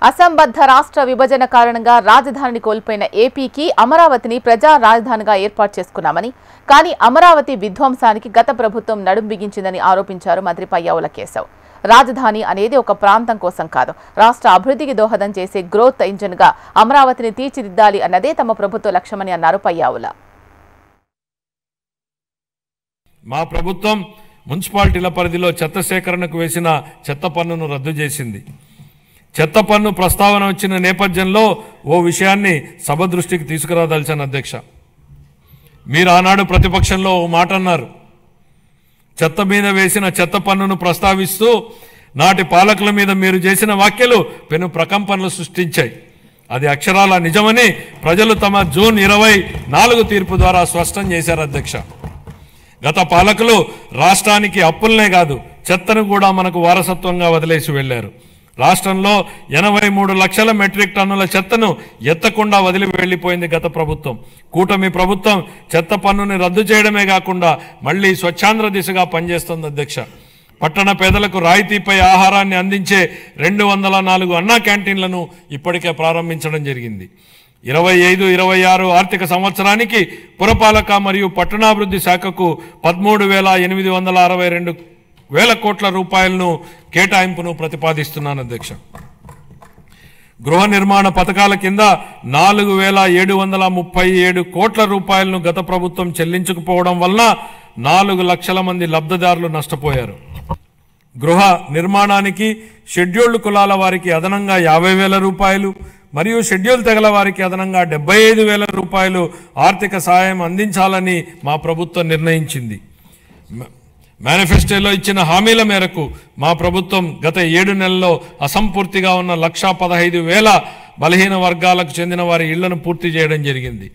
అసంబద్ధ రాష్ట్ర విభజన కారణంగా రాజధానిని కోల్పోయిన ఏపీకి అమరావతిని ప్రజా రాజధానిగా ఏర్పాటు చేసుకున్నామని, కానీ అమరావతి విధ్వంసానికి గత ప్రభుత్వం నడుం బిగించిందని ఆరోపించారు మంత్రి పయ్యావుల కేశవ్. రాజధాని అనేది ఒక ప్రాంతం కోసం కాదు, రాష్ట్ర అభివృద్ధికి దోహదం చేసే గ్రోత్ ఇంజిన్ గా అమరావతిని తీర్చిదిద్దాలి అన్నదే తమ ప్రభుత్వ లక్ష్యమని అన్నారు పయ్యావుల. మా ప్రభుత్వం మున్సిపాలిటీల పరిధిలో చెత్త సేకరణకు వేసిన చెత్త పన్నును రద్దు చేసింది. చెత్త పన్ను ప్రస్తావన వచ్చిన నేపథ్యంలో ఓ విషయాన్ని సభ దృష్టికి తీసుకురాదలిచాను అధ్యక్ష. మీరు ఆనాడు ప్రతిపక్షంలో ఓ మాట అన్నారు. చెత్త మీద వేసిన చెత్త పన్నును ప్రస్తావిస్తూ నాటి పాలకుల మీద మీరు చేసిన వ్యాఖ్యలు పెను ప్రకంపనలు సృష్టించాయి. అది అక్షరాల నిజమని ప్రజలు తమ జూన్ 24 తీర్పు ద్వారా స్పష్టం చేశారు అధ్యక్ష. గత పాలకులు రాష్ట్రానికి అప్పులనే కాదు, చెత్తను కూడా మనకు వారసత్వంగా వదిలేసి వెళ్లారు. రాష్ట్రంలో 83 లక్షల మెట్రిక్ టన్నుల చెత్తను ఎత్తకుండా వదిలి వెళ్లిపోయింది గత ప్రభుత్వం. కూటమి ప్రభుత్వం చెత్త పన్నుని రద్దు చేయడమే కాకుండా మళ్లీ స్వచ్ఛాంధ్ర దిశగా పనిచేస్తుంది అధ్యక్ష. పట్టణ పేదలకు రాయితీపై ఆహారాన్ని అందించే 204 అన్నా క్యాంటీన్లను ఇప్పటికే ప్రారంభించడం జరిగింది. 25-26 ఆర్థిక సంవత్సరానికి పురపాలక మరియు పట్టణాభివృద్ధి శాఖకు 13,862 వేల కోట్ల రూపాయలను కేటాయింపును ప్రతిపాదిస్తున్నాను అధ్యక్ష. గృహ నిర్మాణ పథకాల కింద 4,737 కోట్ల రూపాయలను గత ప్రభుత్వం చెల్లించకపోవడం వలన 4 లక్షల మంది లబ్ధిదారులు నష్టపోయారు. గృహ నిర్మాణానికి షెడ్యూల్డ్ కులాల వారికి అదనంగా 50,000 రూపాయలు మరియు షెడ్యూల్ తెగల వారికి అదనంగా 75,000 రూపాయలు ఆర్థిక సహాయం అందించాలని మా ప్రభుత్వం నిర్ణయించింది. మేనిఫెస్టోలో ఇచ్చిన హామీల మేరకు మా ప్రభుత్వం గత 7 నెలల్లో అసంపూర్తిగా ఉన్న 1,15,000 బలహీన వర్గాలకు చెందిన వారి ఇళ్లను పూర్తి చేయడం జరిగింది.